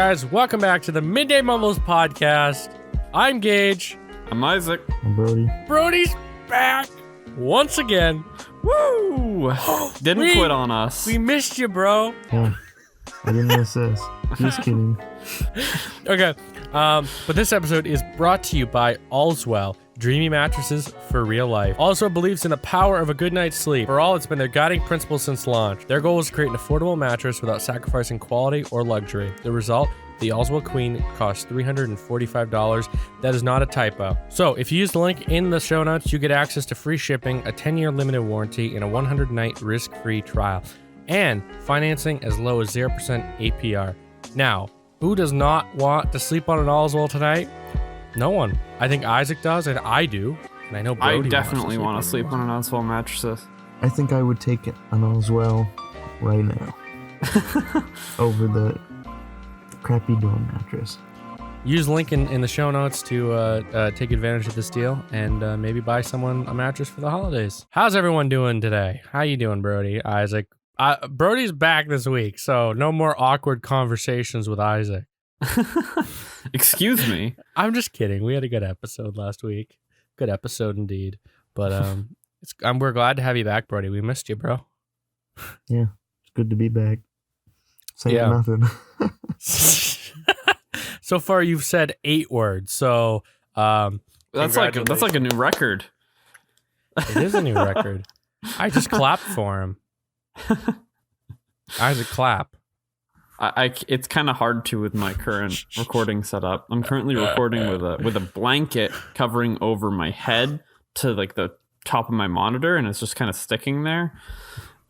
guys? Welcome back to the Midday Mumbles podcast. I'm Gage. I'm Isaac. I'm Brody. Brody's back once again. Woo! Didn't quit on us. We missed you, bro. Yeah, I didn't miss this. Just kidding. Okay, but this episode is brought to you by Allswell, dreamy mattresses for real life. Allswell believes in the power of a good night's sleep. For all, it's been their guiding principle since launch. Their goal is to create an affordable mattress without sacrificing quality or luxury. The result? The Allswell Queen costs $345. That is not a typo. So if you use the link in the show notes, you get access to free shipping, a 10-year limited warranty, and a 100-night risk-free trial, and financing as low as 0% APR. Now, who does not want to sleep on an Allswell tonight? No one. I think Isaac does, and I do. And I know Brody I definitely want to sleep on an Allswell mattresses. I think I would take it on Allswell right now over the crappy dorm mattress. Use link in the show notes to take advantage of this deal and maybe buy someone a mattress for the holidays. How's everyone doing today? How you doing, Brody? Isaac? Brody's back this week, so no more awkward conversations with Isaac. Excuse me. I'm just kidding. We had a good episode last week. Good episode indeed. But we're glad to have you back, Brody. We missed you, bro. Yeah, it's good to be back. Saying nothing. So far, you've said 8 words. So that's like a new record. It is a new record. I just clapped for him. Isaac, clap. It's kind of hard to with my current recording setup. I'm currently recording with a blanket covering over my head to like the top of my monitor, and it's just kind of sticking there.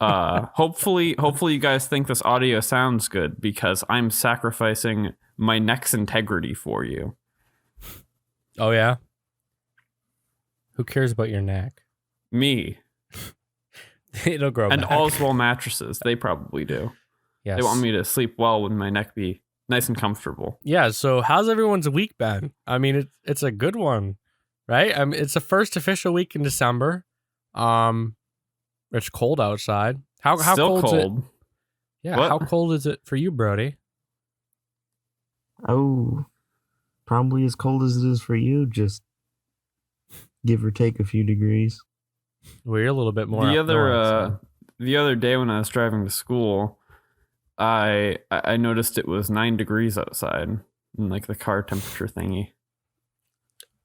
Hopefully you guys think this audio sounds good because I'm sacrificing my neck's integrity for you. Oh yeah? Who cares about your neck? Me. It'll grow and back. Allswell mattresses, they probably do. Yes. They want me to sleep well with my neck be nice and comfortable. Yeah, so how's everyone's week been? I mean, it's a good one, right? I mean, it's the first official week in December. It's cold outside. How Still cold? cold. Yeah, What? how cold is it for you, Brody? Oh, probably as cold as it is for you, just give or take a few degrees. We're a little bit more The up north, so. the other day when I was driving to school, I noticed it was 9 degrees outside, in like the car temperature thingy.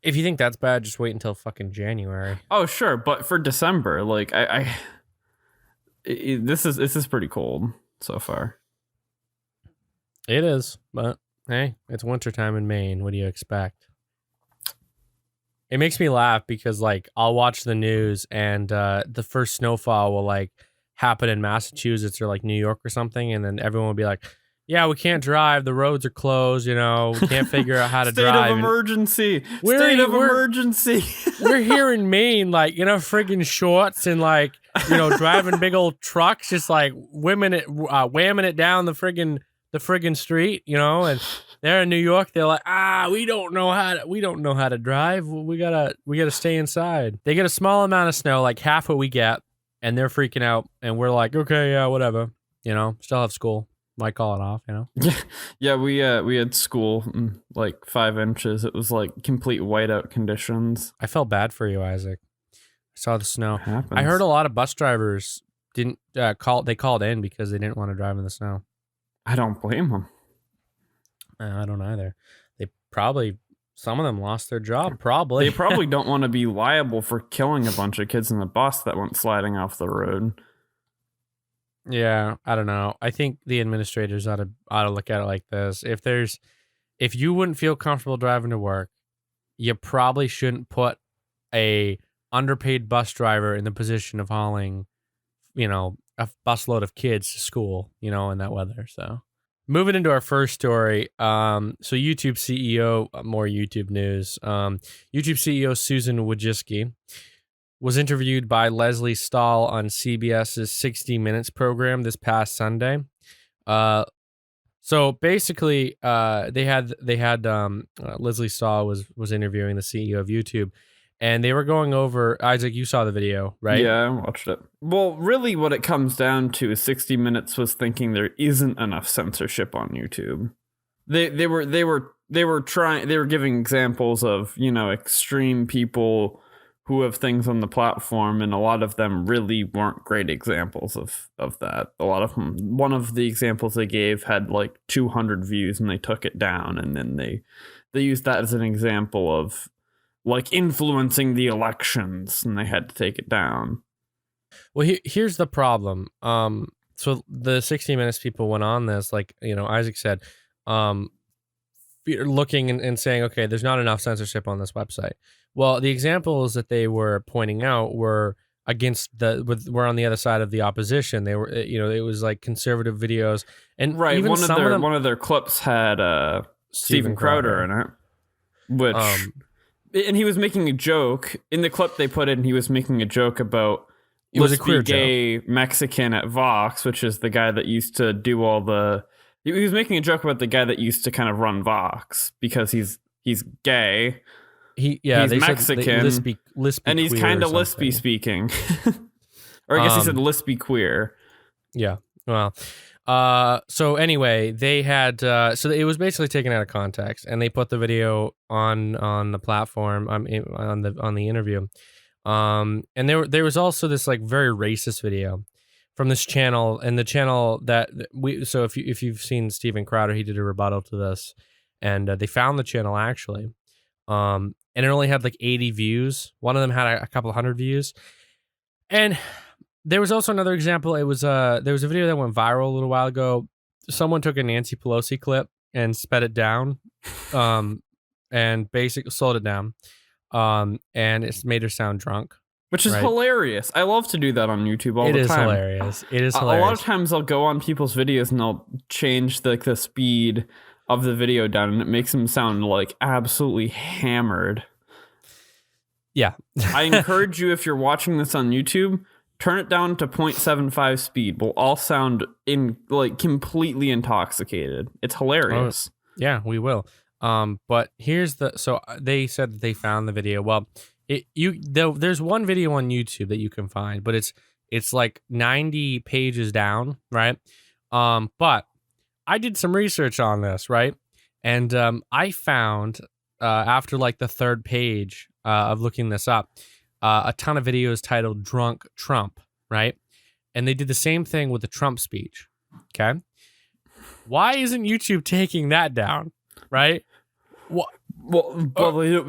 If you think that's bad, just wait until fucking January. Oh sure, but for December, like this is pretty cold so far. It is, but hey, it's wintertime in Maine. What do you expect? It makes me laugh because like I'll watch the news and the first snowfall will like happen in Massachusetts or like New York or something, and then everyone will be like, yeah, we can't drive, the roads are closed, you know, we can't figure out how to drive. State of emergency. State of emergency. We're here in Maine, like, you know, friggin' shorts and like, you know, driving big old trucks, just like whamming it down the friggin' street, you know, and they're in New York, they're like, we don't know how to drive. We gotta stay inside. They get a small amount of snow, like half what we get, and they're freaking out, and we're like, okay, yeah, whatever, you know, still have school. Might call it off, you know? Yeah, we had school like 5 inches. It was like complete whiteout conditions. I felt bad for you, Isaac. I saw the snow. Happens. I heard a lot of bus drivers didn't they called in because they didn't want to drive in the snow. I don't blame them. I don't either. Some of them lost their job, probably. They probably don't want to be liable for killing a bunch of kids in the bus that went sliding off the road. Yeah, I don't know. I think the administrators ought to look at it like this. If you wouldn't feel comfortable driving to work, you probably shouldn't put a underpaid bus driver in the position of hauling, you know, a busload of kids to school, you know, in that weather. So moving into our first story. So YouTube CEO, more YouTube news. YouTube CEO Susan Wojcicki was interviewed by Leslie Stahl on CBS's 60 Minutes program this past Sunday. So basically, they had Leslie Stahl was interviewing the CEO of YouTube, and they were going over, Isaac, you saw the video, right? Yeah, I watched it. Well, really what it comes down to is 60 Minutes was thinking there isn't enough censorship on YouTube. they were giving examples of, extreme people who have things on the platform, and a lot of them really weren't great examples of that. A lot of them, one of the examples they gave had like 200 views and they took it down, and then they used that as an example of like influencing the elections, and they had to take it down. Well, here's the problem. So the 60 Minutes people went on this, like, Isaac said, looking and saying, okay, there's not enough censorship on this website. Well, the examples that they were pointing out were were on the other side of the opposition. They were, it was like conservative videos, and right. Even one of their clips had Steven Crowder in it, which, and he was making a joke in the clip they put in. He was making a joke about it was a queer gay joke. Mexican at Vox, which is the guy that used to do all the. He was making a joke about the guy that used to kind of run Vox because he's gay. He's Mexican, lispy and he's kind of lispy speaking. Or I guess he said lispy queer. Yeah. Well, so anyway, they had so it was basically taken out of context, and they put the video on the platform on the interview. And there was also this like very racist video from this channel, and the channel that if you've seen Steven Crowder, he did a rebuttal to this, and they found the channel actually. And it only had like 80 views. One of them had a couple hundred views. And there was also another example. There was a video that went viral a little while ago. Someone took a Nancy Pelosi clip and sped it down, and basically slowed it down, and it's made her sound drunk. Which is hilarious. I love to do that on YouTube all the time. It is hilarious. It is hilarious. A lot of times I'll go on people's videos and I'll change the speed of the video down, and it makes them sound like absolutely hammered. Yeah. I encourage you, if you're watching this on YouTube, turn it down to 0.75 speed. We'll all sound completely intoxicated. It's hilarious. Oh, yeah, we will. But so they said that they found the video. Well, there's one video on YouTube that you can find, but it's like 90 pages down, right? But I did some research on this, right? And I found after like the third page of looking this up, a ton of videos titled "Drunk Trump," right? And they did the same thing with the Trump speech. Okay, why isn't YouTube taking that down, right? Well,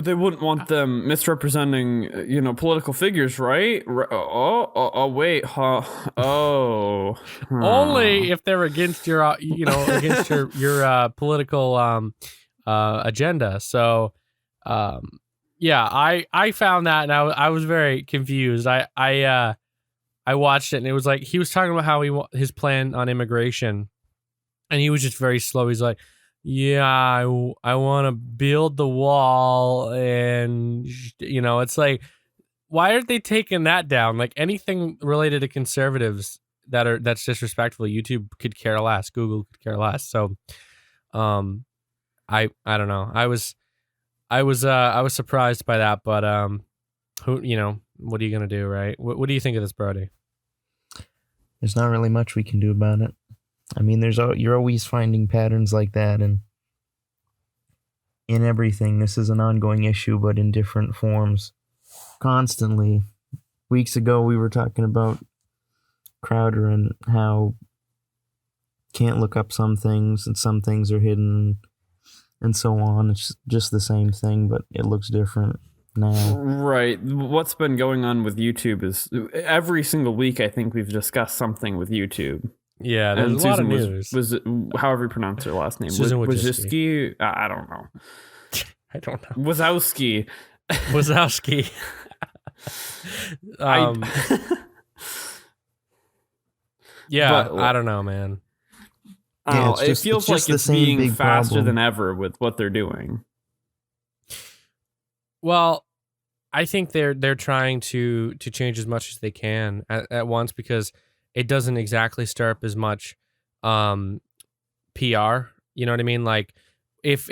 they wouldn't want them misrepresenting, political figures, right? Oh, wait, huh? Oh, only if they're against your, against your political agenda. So, yeah, I found that, and I was very confused. I watched it, and it was like he was talking about how his plan on immigration, and he was just very slow. He's like, yeah, I want to build the wall, and it's like, why aren't they taking that down? Like anything related to conservatives that's disrespectful, YouTube could care less, Google could care less. So, I don't know. I was surprised by that, but what are you gonna do, right? What do you think of this, Brody? There's not really much we can do about it. I mean, you're always finding patterns like that, and in everything. This is an ongoing issue, but in different forms, constantly. Weeks ago, we were talking about Crowder and how can't look up some things, and some things are hidden, and so on. It's just the same thing, but it looks different now. Right. What's been going on with YouTube is every single week, I think we've discussed something with YouTube. Yeah, there's a lot of news. Was it, however you pronounce her last name? Wojcicki? I don't know. I don't know. Wazowski. Yeah, but, I don't know, man. Yeah, it feels like it's being faster than ever with what they're doing. Well, I think they're trying to change as much as they can at once, because it doesn't exactly stir up as much PR. You know what I mean? Like if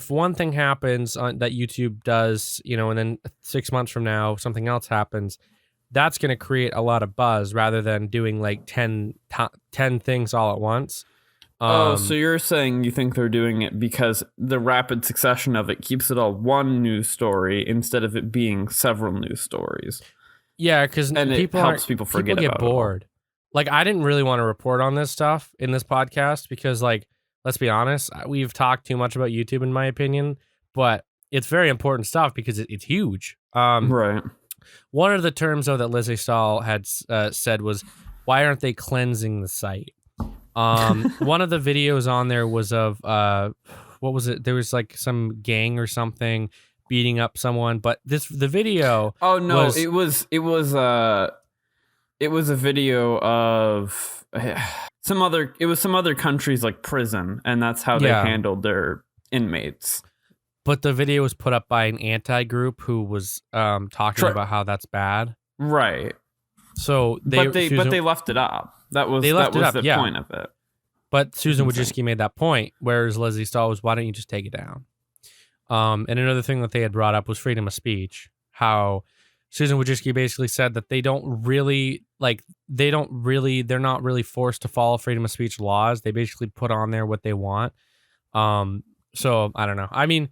one thing happens that YouTube does, and then 6 months from now something else happens, that's going to create a lot of buzz rather than doing like 10 things all at once. So you're saying you think they're doing it because the rapid succession of it keeps it all one news story instead of it being several news stories. Yeah, because people helps people forget get about bored. Like, I didn't really want to report on this stuff in this podcast because, like, let's be honest, we've talked too much about YouTube, in my opinion, but it's very important stuff because it's huge. Right. One of the terms, though, that Lizzie Stahl had said was, why aren't they cleansing the site? One of the videos on there was of, what was it? There was like some gang or something beating up someone, but the video. Oh no, was, it was a video of some other country's like prison, and that's how they handled their inmates. But the video was put up by an anti-group who was talking about how that's bad. Right. So they left it up. That was the point of it. But Susan Wojcicki made that point, whereas Leslie Stahl was, why don't you just take it down? And another thing that they had brought up was freedom of speech. How Susan Wojcicki basically said that they're not really forced to follow freedom of speech laws. They basically put on there what they want. So I don't know. I mean,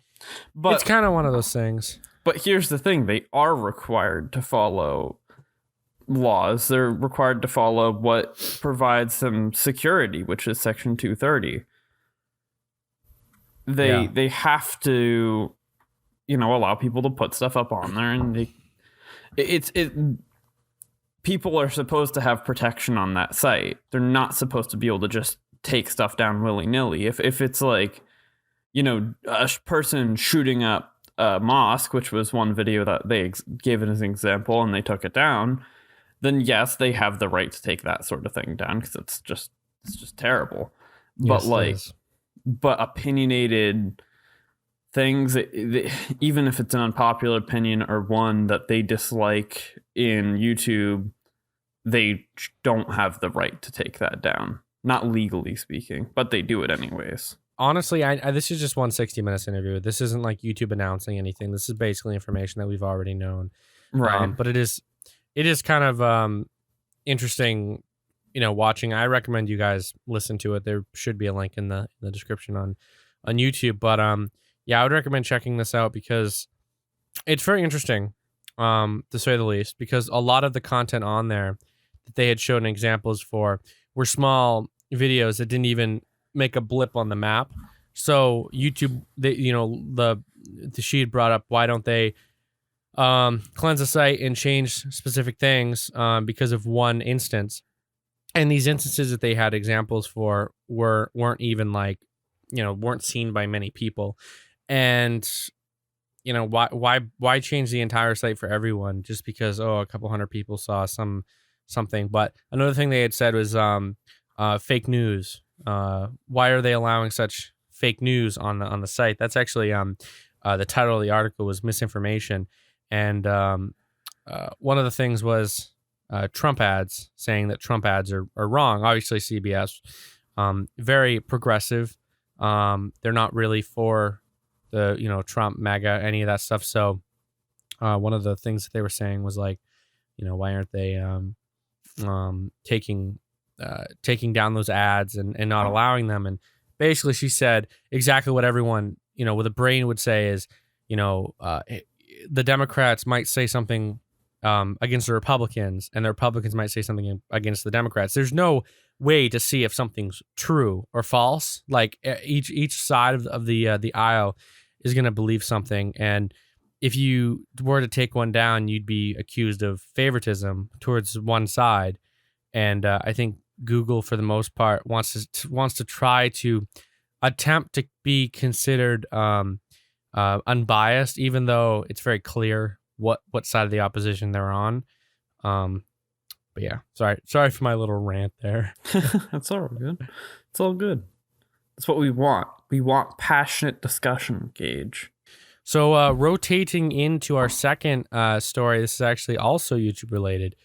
it's kind of one of those things. But here's the thing. They are required to follow laws. They're required to follow what provides them security, which is Section 230. They have to, allow people to put stuff up on there, and people are supposed to have protection on that site. They're not supposed to be able to just take stuff down willy-nilly. If it's like, a person shooting up a mosque, which was one video that they gave it as an example, and they took it down, then yes, they have the right to take that sort of thing down because it's just terrible. Yes, but opinionated things, even if it's an unpopular opinion or one that they dislike in YouTube, they don't have the right to take that down. Not legally speaking, but they do it anyways. Honestly, this is just one 60 Minutes interview. This isn't like YouTube announcing anything. This is basically information that we've already known. Right. But it is kind of interesting, watching. I recommend you guys listen to it. There should be a link in the description on YouTube. But yeah, I would recommend checking this out because it's very interesting, to say the least, because a lot of the content on there that they had shown examples for were small videos that didn't even make a blip on the map. So YouTube, she had brought up, why don't they cleanse the site and change specific things because of one instance, and these instances that they had examples for weren't even like, weren't seen by many people. And why change the entire site for everyone just because a couple hundred people saw something. But another thing they had said was fake news. Why are they allowing such fake news on the site? That's actually the title of the article was misinformation. And one of the things was Trump ads, saying that Trump ads are wrong. Obviously, CBS, very progressive. They're not really for the Trump, MAGA, any of that stuff. So one of the things that they were saying was like, why aren't they taking down those ads and not allowing them? And basically, she said exactly what everyone with a brain would say is, the Democrats might say something against the Republicans, and the Republicans might say something against the Democrats. There's no way to see if something's true or false. Like each side of the aisle is going to believe something, and if you were to take one down, you'd be accused of favoritism towards one side. And I think Google, for the most part, wants to try to attempt to be considered unbiased, even though it's very clear what side of the opposition they're on. But yeah, sorry for my little rant there. That's all good. It's all good. That's what we want. We want passionate discussion, Gage. So rotating into our second story, this is actually also YouTube related.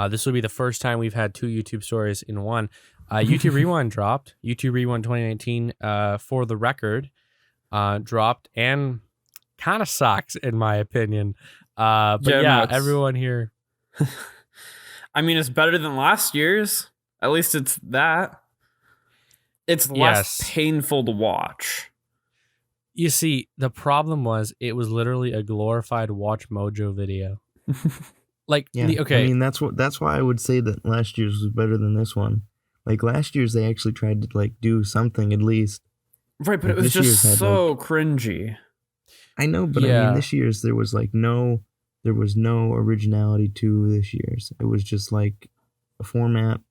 This will be the first time we've had two YouTube stories in one. YouTube Rewind dropped. YouTube Rewind 2019, for the record, dropped and kind of sucks in my opinion. But everyone here. I mean, it's better than last year's. At least it's that. It's less Yes. painful to watch. You see, the problem was it was literally a glorified Watch Mojo video. Like, Yeah, okay. I mean, that's why I would say that last year's was better than this one. Like, last year's, they actually tried to, like, do something at least. Right, but Like, it was this year's just had, so like- cringy. I know, but I Yeah. mean, this year's, there was no originality to this year's. It was just, like, a format,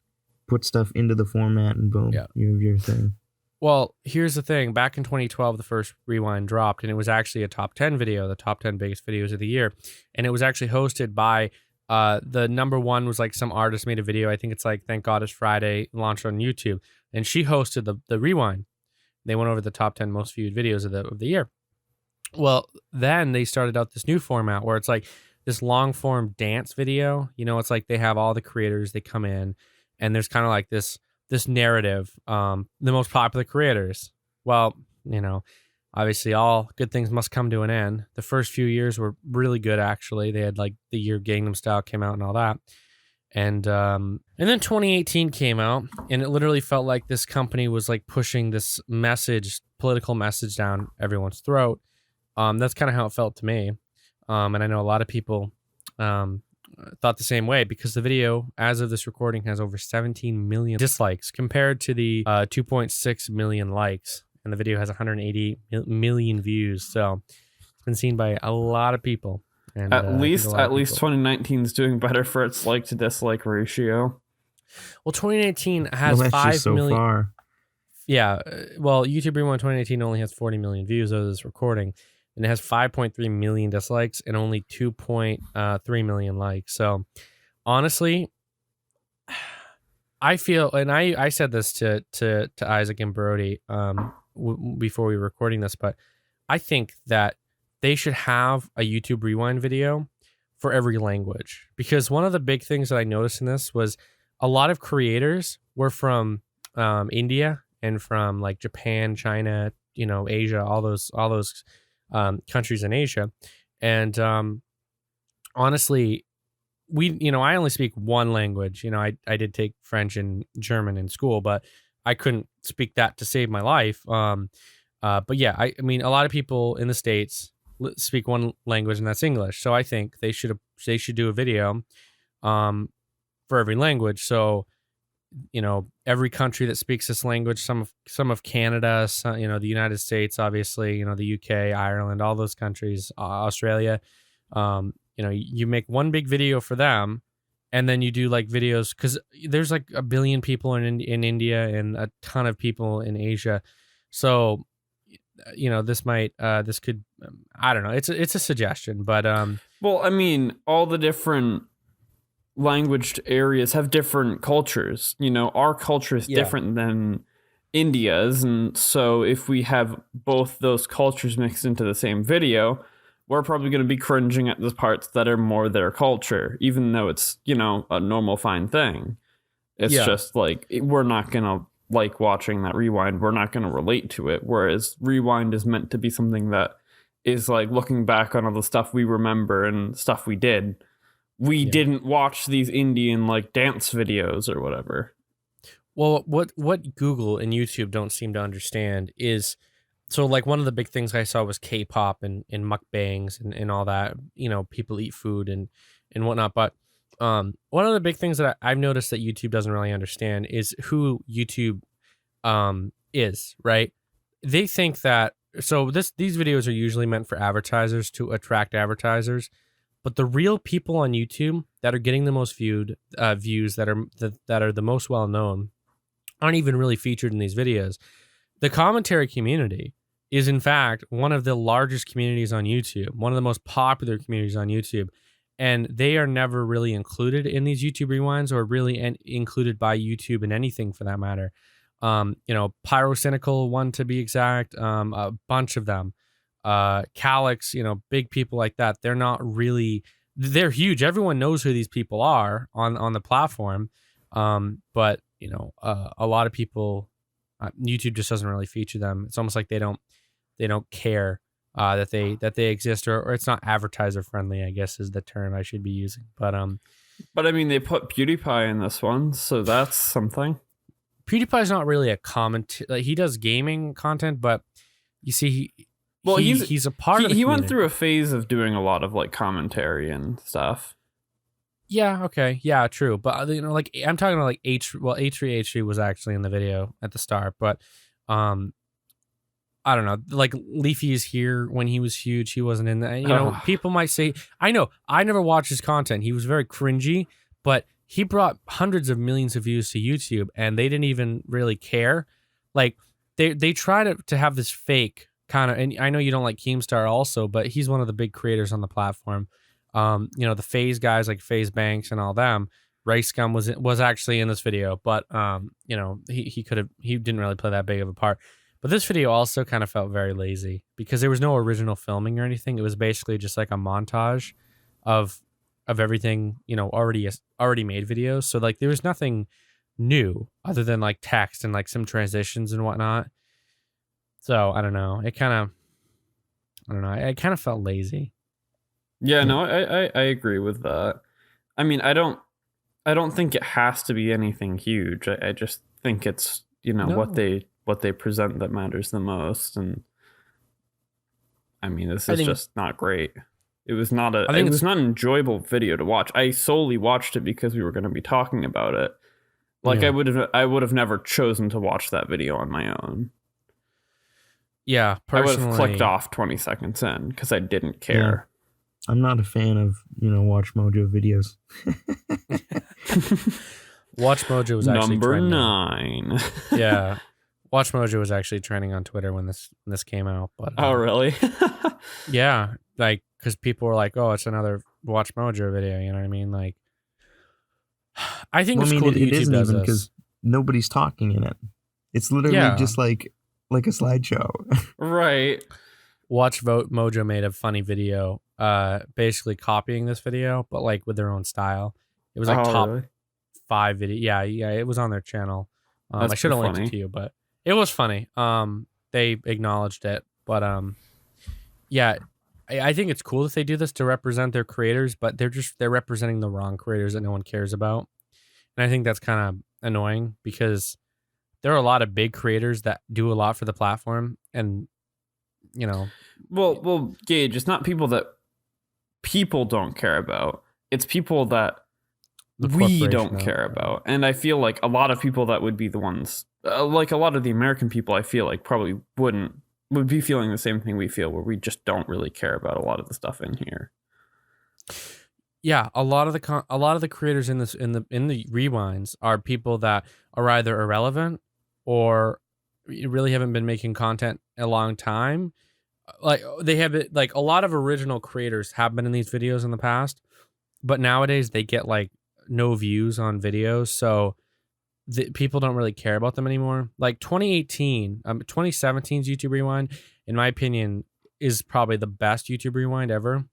put stuff into the format, and boom, Yeah. you have your thing. Well, here's the thing. Back in 2012, the first Rewind dropped, and it was actually a top 10 video, the top 10 biggest videos of the year. And it was actually hosted by the number one was like some artist made a video. I think it's like Thank God It's Friday, launched on YouTube. And she hosted the Rewind. They went over the top 10 most viewed videos of the year. Well, then they started out this new format where it's like this long form dance video. You know, it's like they have all the creators, they come in, and there's kind of like this narrative, the most popular creators. Well, you know, obviously all good things must come to an end. The first few years were really good, actually. They had like the year Gangnam Style came out and all that. And then 2018 came out, and it literally felt like this company was like pushing this political message down everyone's throat. That's kind of how it felt to me. And I know a lot of people thought the same way, because the video, as of this recording, has over 17 million dislikes compared to the 2.6 million likes, and the video has 180 million views. So it's been seen by a lot of people. And At least 2019 is doing better for its like to dislike ratio. Well, 2018 has Well, that's 5 just so million. far. Yeah, well, YouTube Rewind 2018 only has 40 million views of this recording, and it has 5.3 million dislikes and only 2.3 million likes. So, honestly, I feel, and I said this to Isaac and Brody before we were recording this, but I think that they should have a YouTube Rewind video for every language, because one of the big things that I noticed in this was a lot of creators were from India and from like Japan, China, you know, Asia, all those countries in Asia. And honestly, I only speak one language. You know, I did take French and German in school, but I couldn't speak that to save my life. But yeah, I mean, a lot of people in the States speak one language, and that's English. So I think they should do a video for every language. So, you know, every country that speaks this language, some of Canada, you know, the United States, obviously, you know, the UK, Ireland, all those countries, Australia, you know, you make one big video for them, and then you do like videos, because there's like 1 billion people in India and a ton of people in Asia. So, you know, this could, I don't know. It's a suggestion, but well, I mean, all the different language areas have different cultures. You know, our culture is different than India's, and so if we have both those cultures mixed into the same video, we're probably going to be cringing at the parts that are more their culture, even though it's, you know, a normal fine thing. It's just like, we're not going to like watching that Rewind. We're not going to relate to it. Whereas Rewind is meant to be something that is like looking back on all the stuff we remember and stuff we did. We didn't watch these Indian like dance videos or whatever. Well, what Google and YouTube don't seem to understand is, so like one of the big things I saw was K-pop and mukbangs and all that, you know, people eat food and whatnot. But one of the big things that I've noticed that YouTube doesn't really understand is who YouTube is, right? They think that, so these videos are usually meant for advertisers, to attract advertisers, but the real people on YouTube that are getting the most views, that are the most well known, aren't even really featured in these videos. The commentary community is, in fact, one of the largest communities on YouTube, one of the most popular communities on YouTube, and they are never really included in these YouTube Rewinds, or really included by YouTube in anything for that matter. You know, Pyrocynical, one to be exact, a bunch of them, Calix, you know, big people like that. They're not really, they're huge. Everyone knows who these people are on the platform. But you know, a lot of people, YouTube just doesn't really feature them. It's almost like they don't care that they exist, or it's not advertiser friendly, I guess is the term I should be using. But I mean, they put PewDiePie in this one, so that's something. PewDiePie's not really a comment. Like, he does gaming content, but you see, he's a part of the he went community. through a phase of doing a lot of like commentary and stuff. Yeah, okay. Yeah, true. But like I'm talking about like H3 was actually in the video at the start, but I don't know. Like Leafy is here when he was huge, he wasn't in that. People might say, I know, I never watched his content. He was very cringy, but he brought hundreds of millions of views to YouTube and they didn't even really care. Like they try to have this fake kind of, and I know you don't like Keemstar also, but he's one of the big creators on the platform. The FaZe guys like FaZe Banks and all them. Rice Gum was actually in this video, but he didn't really play that big of a part. But this video also kind of felt very lazy because there was no original filming or anything. It was basically just like a montage of everything, already made videos. So like there was nothing new other than like text and like some transitions and whatnot. So I don't know. It kind of felt lazy. Yeah, no, I agree with that. I mean, I don't think it has to be anything huge. I just think it's, what they present that matters the most. And I mean, this is just not great. It was not an enjoyable video to watch. I solely watched it because we were going to be talking about it. Like I would have never chosen to watch that video on my own. Yeah, personally, I would have clicked off 20 seconds in because I didn't care. Yeah. I'm not a fan of, Watch Mojo videos. Watch Mojo was actually number trending. 9. Yeah. Watch Mojo was actually trending on Twitter when this came out. But oh, really? Yeah, like because people were like, "Oh, it's another Watch Mojo video." You know what I mean? Like, I think it's cool that YouTube isn't does even this because nobody's talking in it. It's literally just like a slideshow. Right. Watch Mojo made a funny video, basically copying this video, but like with their own style. It was like top 5 video. Yeah, it was on their channel. I should have linked it to you, but it was funny. They acknowledged it, but yeah, I think it's cool that they do this to represent their creators, but they're representing the wrong creators that no one cares about, and I think that's kind of annoying because there are a lot of big creators that do a lot for the platform, and well, Gage, it's not people that people don't care about. It's people that we don't care about. And I feel like a lot of people that would be the ones, like a lot of the American people, I feel like probably would be feeling the same thing we feel, where we just don't really care about a lot of the stuff in here. Yeah, a lot of the creators in the rewinds are people that are either irrelevant or really haven't been making content a long time. Like they have it, like a lot of original creators have been in these videos in the past, but nowadays they get like no views on videos, so people don't really care about them anymore. Like 2017's YouTube Rewind, in my opinion, is probably the best YouTube Rewind ever.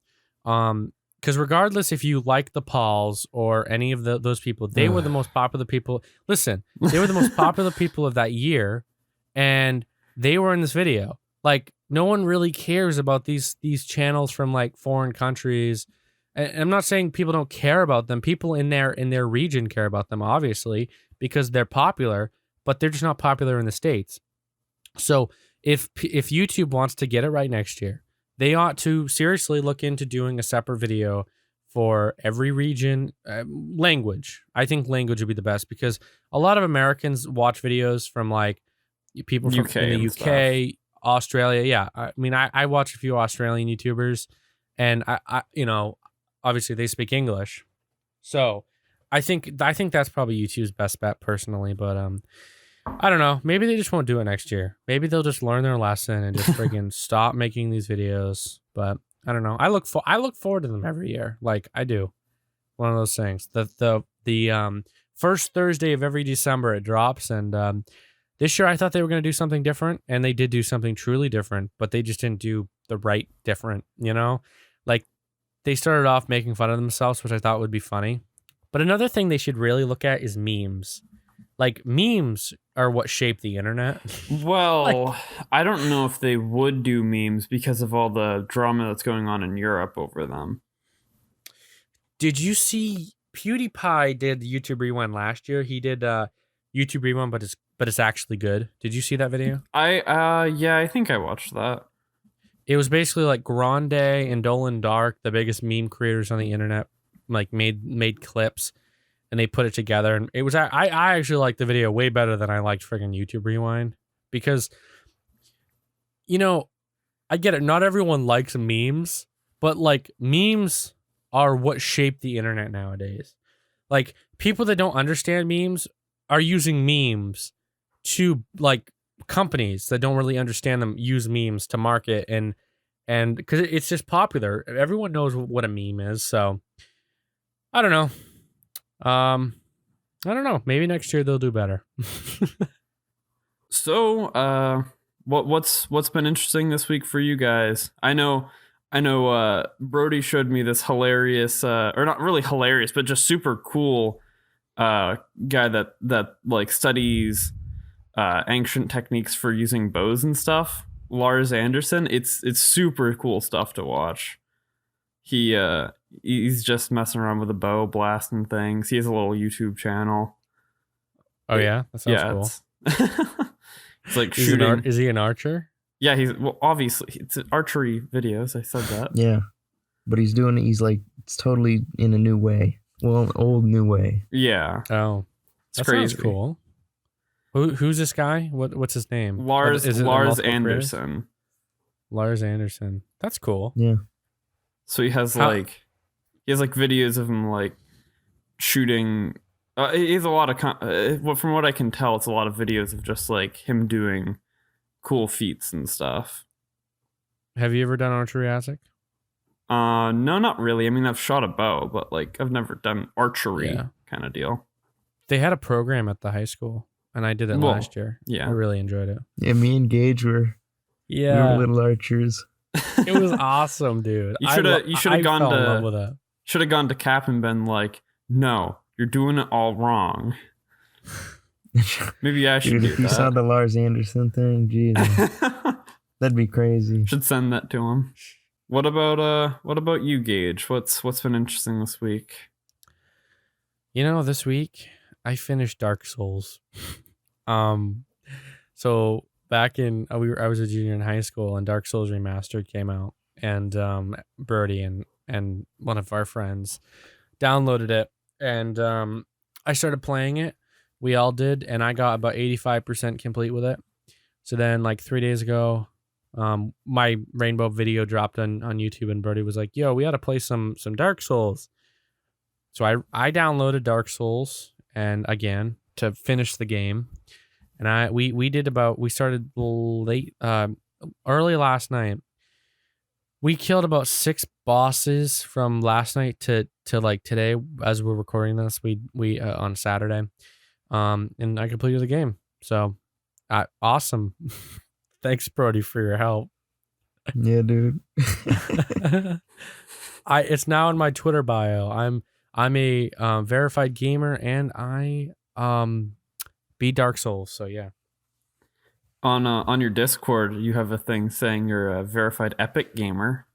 Because regardless if you like the Pauls or any of those people, they were the most popular people. Listen, they were the most popular people of that year, and they were in this video. Like no one really cares about these channels from like foreign countries. And I'm not saying people don't care about them. People in their region care about them, obviously, because they're popular, but they're just not popular in the States. So if YouTube wants to get it right next year, they ought to seriously look into doing a separate video for every region. Language. I think language would be the best because a lot of Americans watch videos from like people from in the UK, stuff. Australia. Yeah, I mean, I watch a few Australian YouTubers, and I obviously they speak English, so I think that's probably YouTube's best bet personally. But I don't know. Maybe they just won't do it next year. Maybe they'll just learn their lesson and just friggin' stop making these videos. But I don't know. I look forward to them every year. Like I do. One of those things. The first Thursday of every December it drops, and this year I thought they were going to do something different, and they did do something truly different, but they just didn't do the right different. Like they started off making fun of themselves, which I thought would be funny. But another thing they should really look at is memes. Like memes are what shape the internet. Well, I don't know if they would do memes because of all the drama that's going on in Europe over them. Did you see PewDiePie did the YouTube Rewind last year? He did YouTube Rewind, but it's actually good. Did you see that video? I think I watched that. It was basically like Grande and Dolan Dark, the biggest meme creators on the internet, like made clips, and they put it together. And it was I actually liked the video way better than I liked friggin' YouTube Rewind, because, you know, I get it. Not everyone likes memes, but like memes are what shape the internet nowadays. Like, people that don't understand memes are using memes to, like, companies that don't really understand them use memes to market, and because it's just popular. Everyone knows what a meme is. So I don't know. I don't know. Maybe next year they'll do better. So, what's been interesting this week for you guys? I know. Brody showed me this hilarious, or not really hilarious, but just super cool, guy that like studies, ancient techniques for using bows and stuff. Lars Anderson. It's super cool stuff to watch. He's just messing around with a bow, blasting things. He has a little YouTube channel. Oh yeah, that sounds cool. It's like shooting. Is he an archer? Yeah, obviously it's archery videos. I said that. Yeah, but he's doing it. He's like, it's totally in a new way. Well, an old new way. Yeah. Oh, it's crazy. Sounds cool. Who's this guy? What's his name? Lars Anderson. Lars Anderson. That's cool. Yeah. So he has videos of him like shooting. He has a lot of from what I can tell, it's a lot of videos of just like him doing cool feats and stuff. Have you ever done archery, Isaac? No, not really. I mean, I've shot a bow, but like I've never done archery kind of deal. They had a program at the high school, and I did it last year. Yeah, I really enjoyed it. Yeah, me and Gage were little archers. It was awesome, dude. You should have gone to Cap and been like, "No, you're doing it all wrong." Maybe I should. Dude, if you saw the Lars Anderson thing, geez, that'd be crazy. Should send that to him. What about you, Gage? What's been interesting this week? You know, this week I finished Dark Souls. So back in I was a junior in high school, and Dark Souls Remastered came out, and Birdie and one of our friends downloaded it, and I started playing it. We all did, and I got about 85% complete with it. So then, like 3 days ago, my Rainbow video dropped on YouTube, and Birdie was like, "Yo, we ought to play some Dark Souls." So I downloaded Dark Souls and again to finish the game, and we started late, early last night. We killed about 6 bosses from last night to like today as we're recording this. We on Saturday. And I completed the game. So, awesome. Thanks, Brody, for your help. Yeah, dude. It's now in my Twitter bio. I'm a verified gamer, and I beat Dark Souls. So yeah. On your Discord, you have a thing saying you're a verified epic gamer.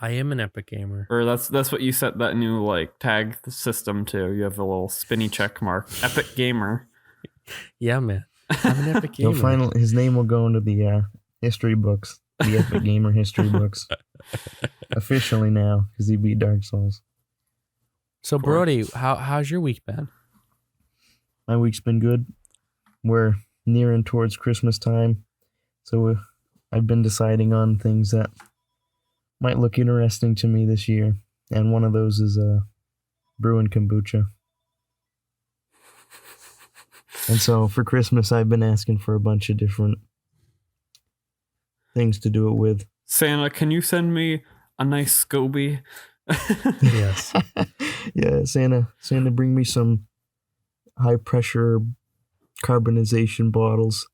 I am an epic gamer. Or that's what you set that new like tag system to. You have a little spinny check mark. Epic gamer. Yeah, man. I'm an epic gamer. His name will go into the history books. The epic gamer history books. Officially now, because he beat Dark Souls. So Brody, how's your week been? My week's been good. We're nearing towards Christmas time. So I've been deciding on things that might look interesting to me this year, and one of those is brewing kombucha. And so for Christmas, I've been asking for a bunch of different things to do it with. Santa, can you send me a nice SCOBY? Yes. Yeah, Santa, bring me some high pressure carbonization bottles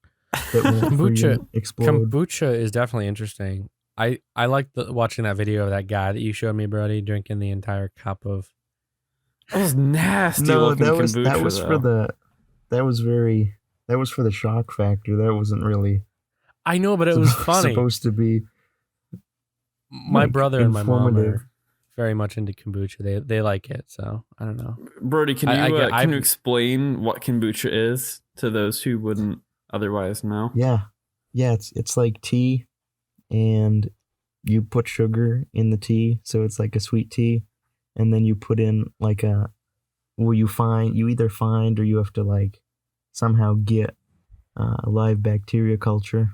that won't explode. Kombucha is definitely interesting. I like watching that video of that guy that you showed me, Brody, drinking the entire cup of. That was nasty. No, looking that was kombucha, that was for the shock factor. That wasn't really. I know, but it was funny. Supposed to be. My brother and my mom very much into kombucha. They like it, so I don't know. Brody, can I you explain what kombucha is to those who wouldn't otherwise know? Yeah. It's like tea, and you put sugar in the tea, so it's like a sweet tea, and then you put in like you either find or you have to like somehow get a live bacteria culture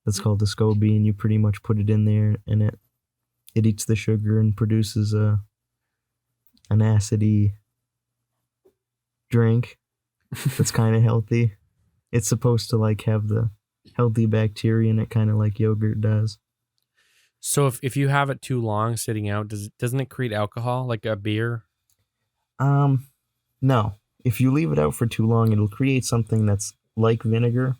that's called a SCOBY, and you pretty much put it in there, and it eats the sugar and produces an acidy drink that's kind of healthy. It's supposed to like have the healthy bacteria in it, kind of like yogurt does. So if you have it too long sitting out, doesn't it create alcohol like a beer? No. If you leave it out for too long, it'll create something that's like vinegar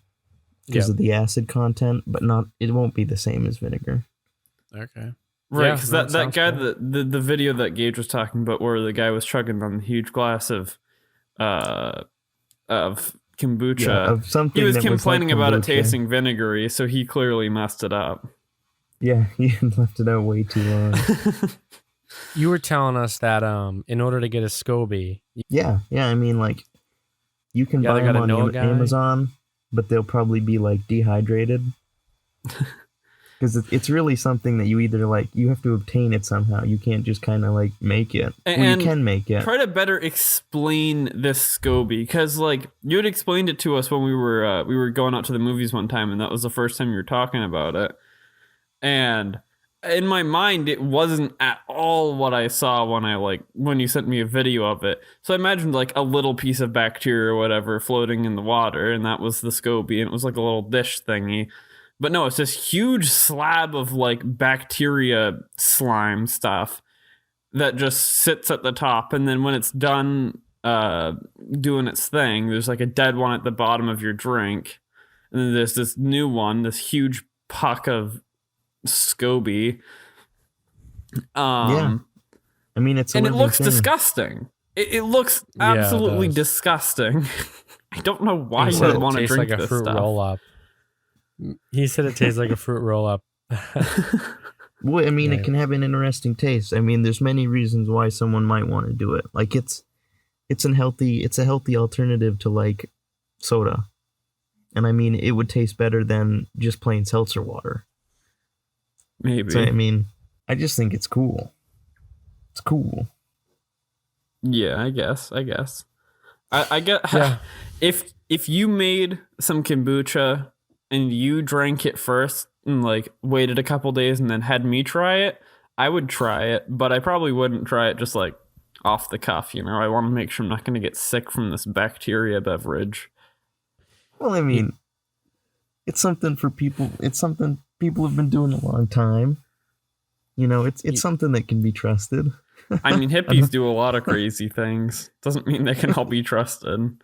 because of the acid content, but it won't be the same as vinegar. Okay. Right, because Yeah, that guy, cool. the video that Gage was talking about, where the guy was chugging on the huge glass of kombucha, of something he was that complaining like about it kombucha. tasting vinegary, so he clearly messed it up. Yeah, he left it out way too long. You were telling us that in order to get a SCOBY, Yeah. I mean, like, you can Yeah, buy they them gotta know a on guy. Amazon, but they'll probably be like dehydrated. Because it's really something that you either like, you have to obtain it somehow. You can't just kind of like make it. And you can make it. Try to better explain this SCOBY, because like you had explained it to us when we were going out to the movies one time, and that was the first time you were talking about it. And in my mind, it wasn't at all what I saw when you sent me a video of it. So I imagined like a little piece of bacteria or whatever floating in the water, and that was the SCOBY, and it was like a little dish thingy. But no, it's this huge slab of like bacteria slime stuff that just sits at the top, and then when it's done doing its thing, there's like a dead one at the bottom of your drink, and then there's this new one, this huge puck of SCOBY. Yeah. I mean, it's a and it living looks thing. disgusting. It looks Yeah, it absolutely does. disgusting. I don't know why He you said would it want to tastes drink like a this fruit stuff. roll up. He said it tastes like a fruit roll up. Well, I mean, Right. it can have an interesting taste. I mean, there's many reasons why someone might want to do it. Like it's a healthy alternative to like soda. And I mean, it would taste better than just plain seltzer water. Maybe. So I mean, I just think it's cool. It's cool. Yeah, I guess. I get Yeah. if you made some kombucha and you drank it first and like waited a couple days and then had me try it, I would try it, but I probably wouldn't try it just like off the cuff, you know. I want to make sure I'm not going to get sick from this bacteria beverage. Well, I mean, it's something for people. It's something people have been doing a long time. You know, it's something that can be trusted. I mean, hippies do a lot of crazy things. Doesn't mean they can all be trusted.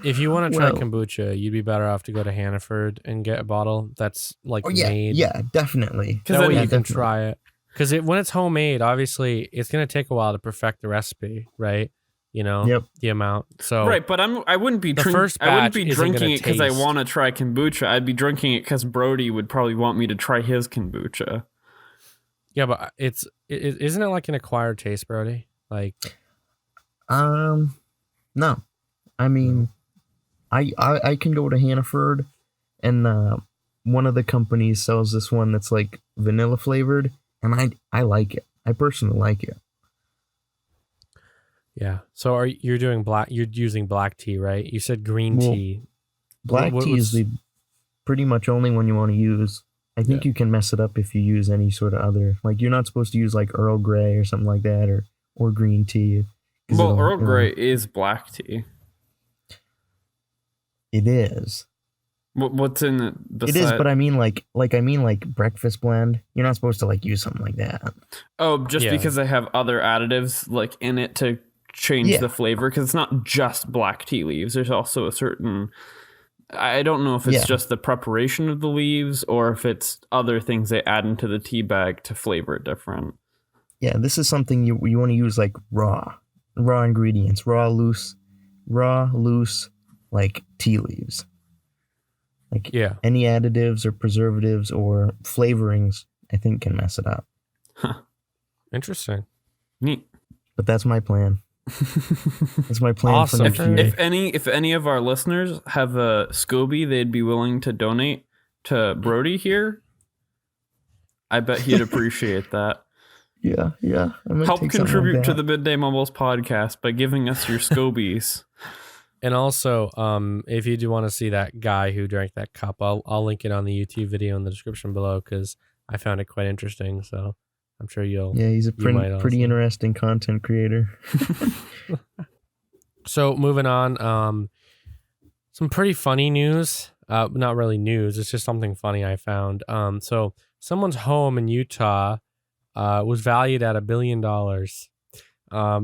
If you want to try Well- kombucha, you'd be better off to go to Hannaford and get a bottle that's like Oh yeah, made. yeah, definitely. Because That way then you can definitely. try it. Because when it's homemade, obviously it's going to take a while to perfect the recipe, right? You know, Yep. the amount. So Right, but I wouldn't be The first I wouldn't batch be isn't drinking gonna it because I taste. want to try kombucha. I'd be drinking it because Brody would probably want me to try his kombucha. yeah, but isn't it like an acquired taste, Brody? Like, No, I mean, I can go to Hannaford, and one of the companies sells this one that's like vanilla flavored, and I like it. I personally like it. yeah. So you're using black tea, right? You said green Well, tea. Black What tea is was- the pretty much only one you want to use. I think you can mess it up if you use any sort of other, like you're not supposed to use like Earl Grey or something like that, or green tea. 'Cause Well, it'll- Earl Grey is black tea. It is. What's in it? It is, but I mean like breakfast blend. You're not supposed to like use something like that. Oh, just Yeah. because they have other additives like in it to change Yeah. the flavor, because it's not just black tea leaves. There's also a certain. I don't know if it's Yeah. just the preparation of the leaves or if it's other things they add into the tea bag to flavor it different. Yeah, this is something you want to use like raw ingredients, raw loose like tea leaves. Like Yeah. any additives or preservatives or flavorings, I think can mess it up. Interesting. Neat. But that's my plan. That's my plan Awesome. for next year. If any of our listeners have a SCOBY they'd be willing to donate to Brody here, I bet he'd appreciate that. Yeah. Help contribute to the Midday Mumbles podcast by giving us your SCOBYs. And also, if you do want to see that guy who drank that cup, I'll link it on the YouTube video in the description below because I found it quite interesting. So I'm sure you'll. Yeah, he's a pretty interesting content creator. So moving on, some pretty funny news. Not really news. It's just something funny I found. So someone's home in Utah was valued at $1 billion.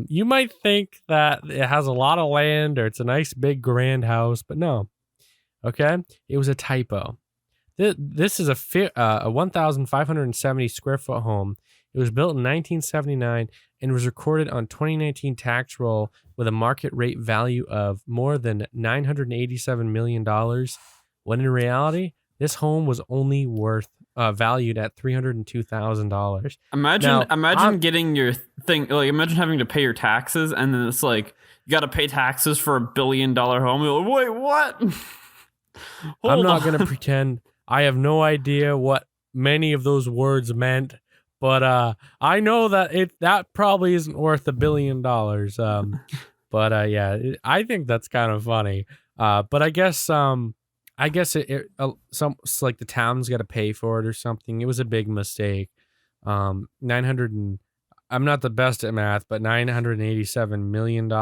You might think that it has a lot of land or it's a nice big grand house, but no. Okay, it was a typo. This is a 1,570 square foot home. It was built in 1979 and was recorded on 2019 tax roll with a market rate value of more than $987 million. When in reality, this home was only valued at $302,000. Imagine getting your thing, like imagine having to pay your taxes and then it's like you got to pay taxes for $1 billion home. You're like, wait, what? I'm not going to pretend I have no idea what many of those words meant, but I know that that probably isn't worth $1 billion. But yeah, I think that's kind of funny. But I guess some like the town's got to pay for it or something. It was a big mistake. 900 and I'm not the best at math, but $987 million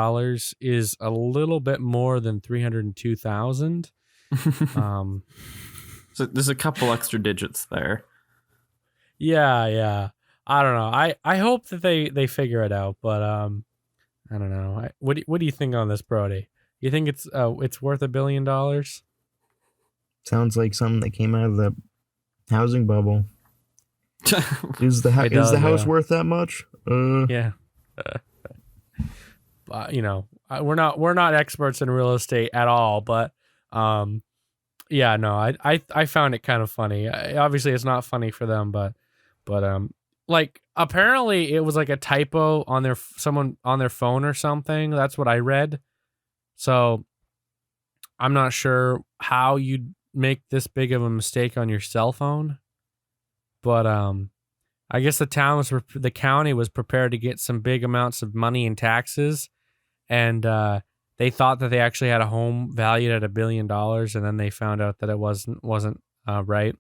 is a little bit more than 302,000. So there's a couple extra digits there. Yeah. I don't know. I hope that they figure it out, but I don't know. What do you think on this, Brody? You think it's worth $1 billion? Sounds like something that came out of the housing bubble. Is the house worth that much? Yeah. We're not experts in real estate at all, but yeah, no, I found it kind of funny. Obviously, it's not funny for them, but like apparently it was like a typo on someone on their phone or something. That's what I read. So I'm not sure how you'd make this big of a mistake on your cell phone, but I guess the county was prepared to get some big amounts of money in taxes, and they thought that they actually had a home valued at $1 billion, and then they found out that it wasn't right.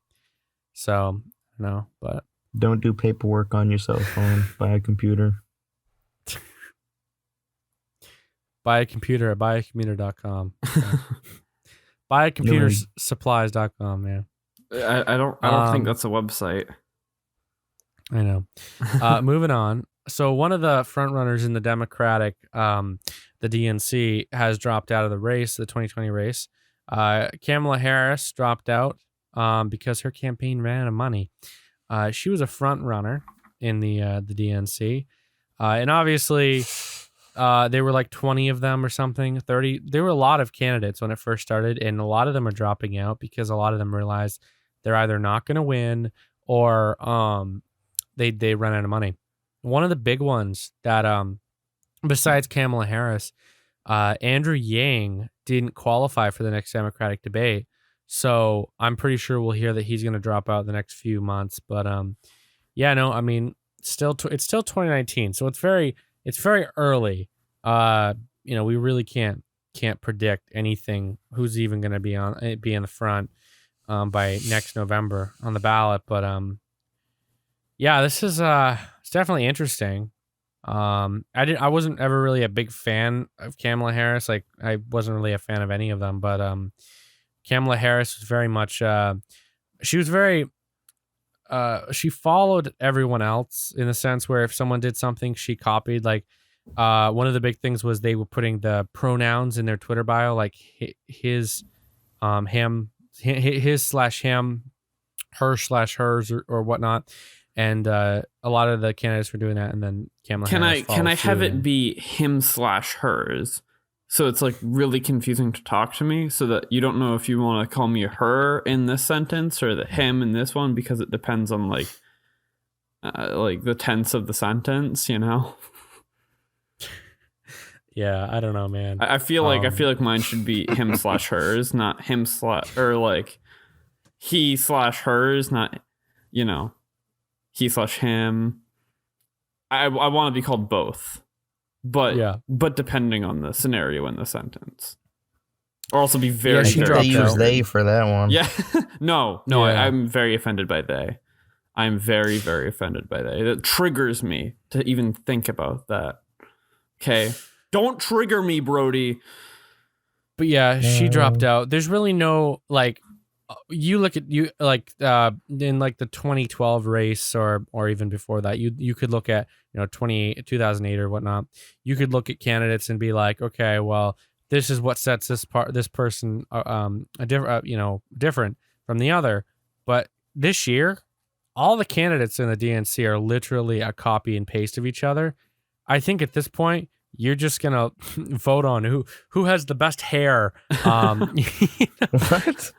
So no, but don't do paperwork on your cell phone. Buy a computer. Buy a computer at buyacomputer.com. Buyacomputersupplies.com, man. I don't think that's a website. I know. Moving on. So one of the front runners in the Democratic, the DNC, has dropped out of the race, the 2020 race. Kamala Harris dropped out because her campaign ran out of money. She was a front runner in the DNC, and obviously there were like 20 of them or something, 30. There were a lot of candidates when it first started, and a lot of them are dropping out because a lot of them realize they're either not going to win or they run out of money. One of the big ones that besides Kamala Harris, Andrew Yang didn't qualify for the next Democratic debate. So I'm pretty sure we'll hear that he's going to drop out the next few months. But yeah, no, I mean, it's still 2019, so it's very early. We really can't predict anything. Who's even going to be in the front by next November on the ballot? But yeah, this is it's definitely interesting. I wasn't ever really a big fan of Kamala Harris. Like I wasn't really a fan of any of them, but Kamala Harris was very much she followed everyone else in the sense where if someone did something, she copied. Like one of the big things was they were putting the pronouns in their Twitter bio, like his, him, his/him, her/hers, or whatnot. And a lot of the candidates were doing that, and then Kamala Harris Can I have it be him/hers? So it's like really confusing to talk to me, so that you don't know if you want to call me a her in this sentence or the him in this one, because it depends on like like the tense of the sentence, you know. Yeah, I don't know, man. I feel like mine should be him slash hers, not him slash, or like he slash hers, not, you know, he slash him. I want to be called both, but depending on the scenario in the sentence, or also be very. Yeah, she very dropped They use out. they for that one. Yeah, no, Yeah. I'm very offended by they. I'm very, very offended by they. That triggers me to even think about that. Okay. Don't trigger me, Brody. But yeah, she dropped out. There's really no like. You look at in like the 2012 race or even before that. You could look at 2008 or whatnot. You could look at candidates and be like, okay, well, this is what sets this person different from the other. But this year, all the candidates in the DNC are literally a copy and paste of each other. I think at this point, you're just gonna vote on who has the best hair. What?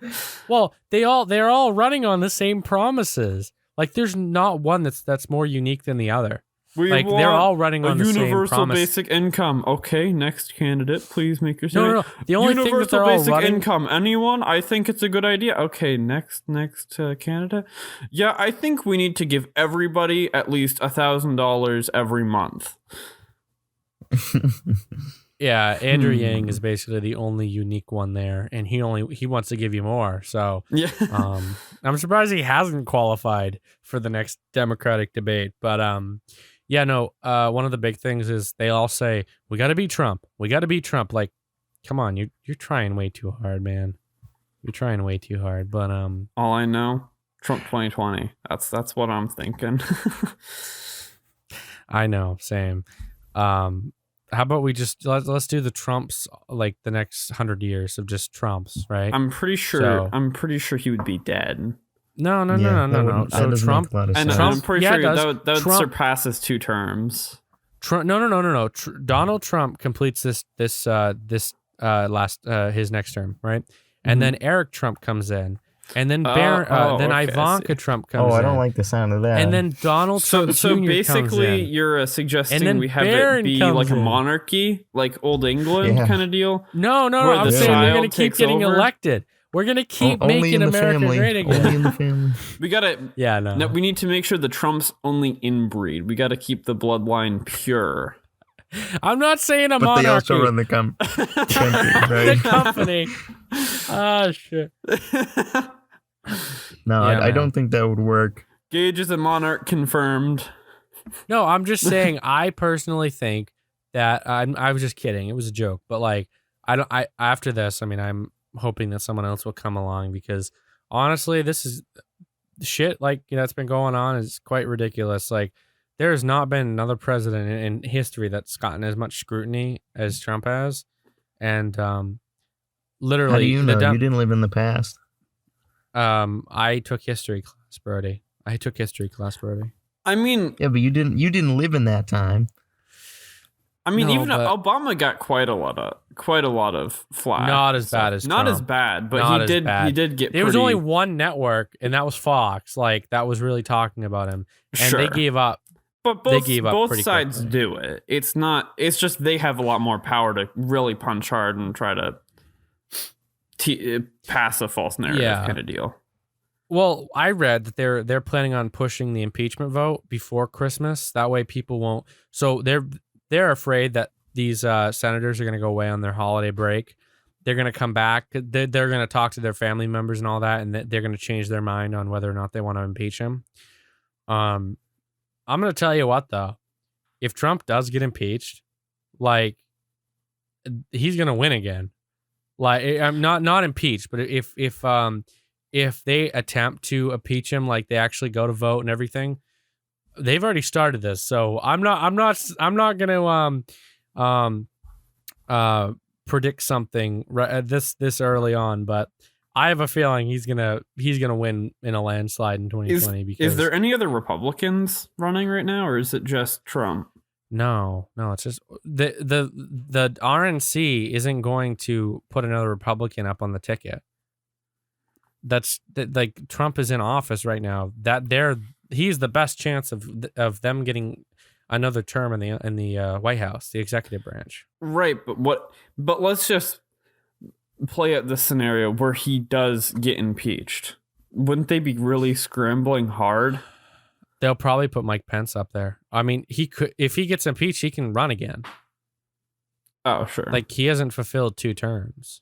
Well, they're all running on the same promises. Like, there's not one that's more unique than the other. Like, they're all running on the same universal promise. basic income. Okay, next candidate, please make your No. The only thing that universal they're all basic running. income. Anyone? I think it's a good idea. Okay, next candidate. Yeah, I think we need to give everybody at least $1,000 every month. Yeah, Andrew Yang is basically the only unique one there, and he wants to give you more. So Yeah. I'm surprised he hasn't qualified for the next Democratic debate. But one of the big things is they all say we got to beat Trump. We got to beat Trump. Like, come on, you're trying way too hard, man. You're trying way too hard. But all I know, Trump 2020. That's what I'm thinking. I know, same. How about we just let's do the Trumps, like the next 100 years of just Trumps, right? I'm pretty sure he would be dead. No. That So doesn't Trump, make a lot of And sense. I'm pretty sure that would Trump- surpass his 2 terms. No. Donald Trump completes this his next term, right? And then Eric Trump comes in, and then okay, I Ivanka see. Trump comes in. Oh, I don't like the sound of that. And then Donald Trump So Jr. basically, comes in. you're suggesting And then we have Barron it be comes like a in. monarchy, like old England Yeah. kind of deal. No. where I'm the saying we're child gonna keep takes getting over? elected. We're gonna keep only making in the America family. great again. Only in the family. We gotta. Yeah, no. No, we need to make sure the Trumps only inbreed. We gotta keep the bloodline pure. I'm not saying a But monarchy. they also run the country, the right? company. Ah, shit. No, Yeah, I man. don't think that would work. Gage is a monarch confirmed. No, I'm just saying. I personally think that I was just kidding. It was a joke, but like I after this, I mean, I'm hoping that someone else will come along because honestly, this is shit. Like that's been going on is quite ridiculous. Like there has not been another president in history that's gotten as much scrutiny as Trump has, and literally, How do you know? the You didn't live in the past. I took history class, Brody. I mean, Yeah, but you didn't live in that time. No, even but- Obama got quite a lot of flack. Not as bad as not Trump. as bad, but Not he as did. bad. He did get. There was pretty- only one network, and that was Fox. Like that was really talking about him, and Sure. they gave up. But they both, gave up both pretty sides quickly. do it. It's not. It's just they have a lot more power to really punch hard and try to pass a false narrative Yeah. kind of deal. Well, I read that they're planning on pushing the impeachment vote before Christmas. That way, people won't. So they're afraid that these senators are going to go away on their holiday break. They're going to come back. They're going to talk to their family members and all that, and they're going to change their mind on whether or not they want to impeach him. I'm going to tell you what, though. If Trump does get impeached, like he's going to win again. Like I'm not impeached, but if they attempt to impeach him, like they actually go to vote and everything, they've already started this. So I'm not going to predict something this early on, but I have a feeling he's gonna win in a landslide in 2020. Is there any other Republicans running right now, or is it just Trump? No, it's just the RNC isn't going to put another Republican up on the ticket. Like Trump is in office right now. That they're he's the best chance of them getting another term in the White House, the executive branch. Right, but let's just play out the scenario where he does get impeached. Wouldn't they be really scrambling hard? They'll probably put Mike Pence up there. I mean, he could, if he gets impeached, he can run again. Oh, sure. Like, he hasn't fulfilled 2 terms.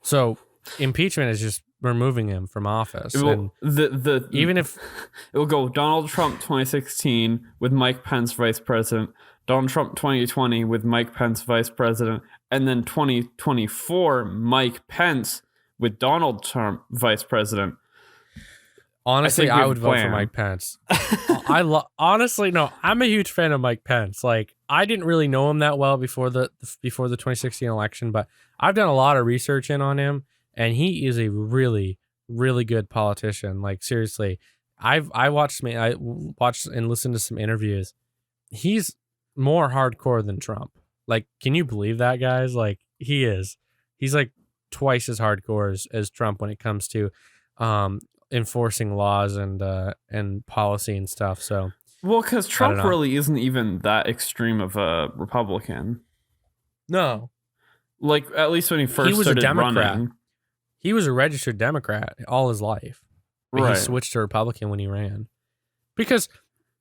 So impeachment is just removing him from office. And even if it will go Donald Trump 2016 with Mike Pence vice president, Donald Trump 2020 with Mike Pence vice president, and then 2024 Mike Pence with Donald Trump vice president. Honestly, I would vote for Mike Pence. Honestly, no, I'm a huge fan of Mike Pence. Like, I didn't really know him that well before the 2016 election, but I've done a lot of research on him, and he is a really, really good politician. Like, seriously, I watched and listened to some interviews. He's more hardcore than Trump. Like, can you believe that, guys? Like, he is. He's like twice as hardcore as Trump when it comes to enforcing laws and policy and stuff. So, well, because Trump really isn't even that extreme of a Republican. No, like, at least when he first was started a Democrat. running, he was a registered Democrat all his life. But right. He switched to Republican when he ran, because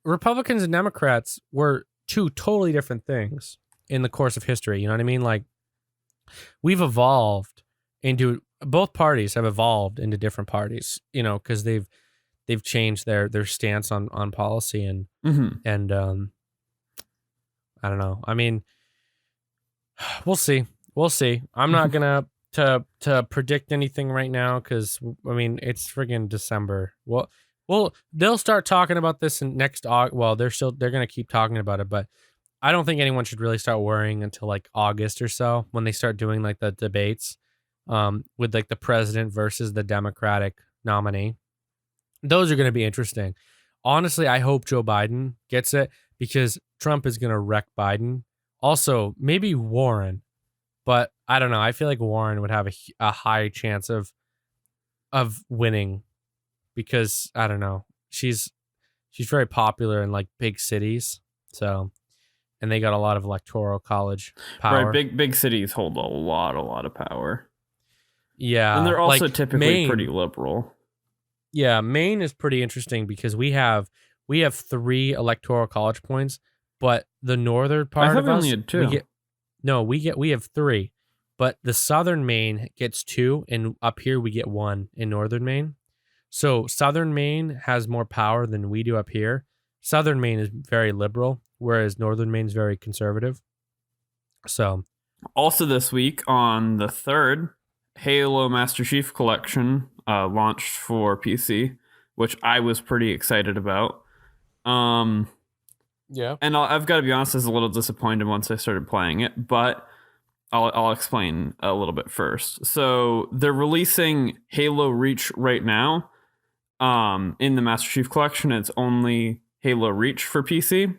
Republicans and Democrats were 2 totally different things in the course of history. You know what I mean? Like, we've evolved into, both parties have evolved into different parties, you know, because they've changed their stance on policy and and I don't know. I mean, we'll see. I'm not gonna to predict anything right now, because I mean, it's friggin' December. Well, they'll start talking about this in next August. Well, they're gonna keep talking about it, but I don't think anyone should really start worrying until like August or so, when they start doing like the debates with like the president versus the Democratic nominee. Those are going to be interesting. Honestly, I hope Joe Biden gets it, because Trump is going to wreck Biden. Also, maybe Warren, but I don't know. I feel like Warren would have a high chance of winning, because I don't know. She's very popular in like big cities. So, and they got a lot of electoral college power. Right, big cities hold a lot of power. Yeah. And they're also like typically Maine, pretty liberal. Yeah, Maine is pretty interesting, because we have 3 electoral college points, but the northern part of us, only had 2. we have 3, but the southern Maine gets 2, and up here we get 1 in northern Maine. So southern Maine has more power than we do up here. Southern Maine is very liberal, whereas northern Maine is very conservative. So, also this week on the 3rd, Halo Master Chief Collection launched for PC, which I was pretty excited about. yeah. And I've got to be honest, I was a little disappointed once I started playing it, but I'll explain a little bit first. So they're releasing Halo Reach right now. In the Master Chief Collection, it's only Halo Reach for PC.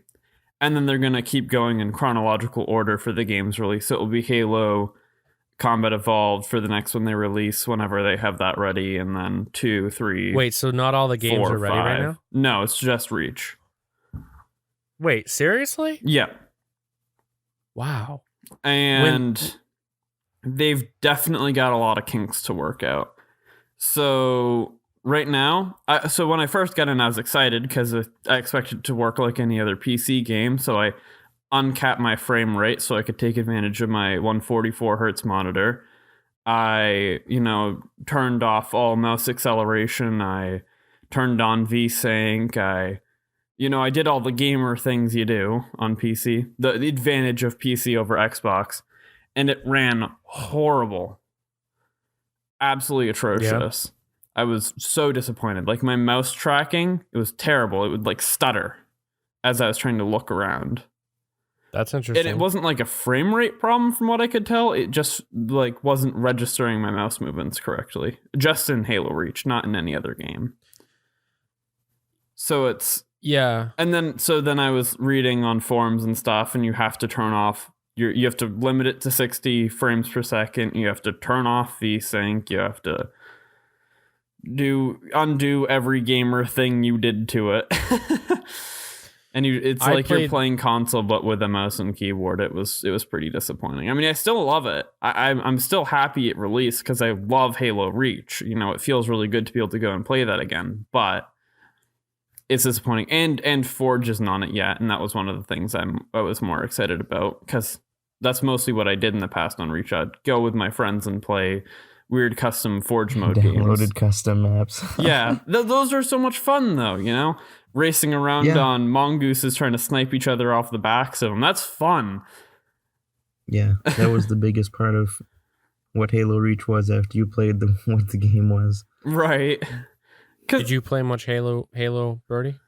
And then they're going to keep going in chronological order for the game's release. So it will be Halo Combat Evolved for the next one they release, whenever they have that ready. And then 2, 3. Wait, so not all the games 4, are ready 5. right now? No, it's just Reach. Wait, seriously? Yeah. Wow. And they've definitely got a lot of kinks to work out. So right now, so when I first got in, I was excited because I expected it to work like any other PC game. So I uncapped my frame rate so I could take advantage of my 144 hertz monitor. I, turned off all mouse acceleration. I turned on VSync. I did all the gamer things you do on PC. The advantage of PC over Xbox. And it ran horrible. Absolutely atrocious. Yeah. I was so disappointed. Like, my mouse tracking, it was terrible. It would like stutter as I was trying to look around. That's interesting. And it wasn't like a frame rate problem from what I could tell. It just like wasn't registering my mouse movements correctly. Just in Halo Reach, not in any other game. So it's... Yeah. And then I was reading on forums and stuff, and you have to turn off... You have to limit it to 60 frames per second. You have to turn off VSync. You have to undo every gamer thing you did to it. And it's like you're playing console, but with a mouse and keyboard. It was pretty disappointing. I mean, I still love it. I'm still happy it released because I love Halo Reach. You know, it feels really good to be able to go and play that again. But it's disappointing. And Forge isn't on it yet, and that was one of the things I was more excited about because that's mostly what I did in the past on Reach. I'd go with my friends and play weird custom Forge mode games. Downloaded custom maps. Yeah, those are so much fun though. You know. Racing around on mongooses trying to snipe each other off the backs of them. That's fun. Yeah, that was the biggest part of what Halo Reach was after you played what the game was. Right. Did you play much Halo, Birdie?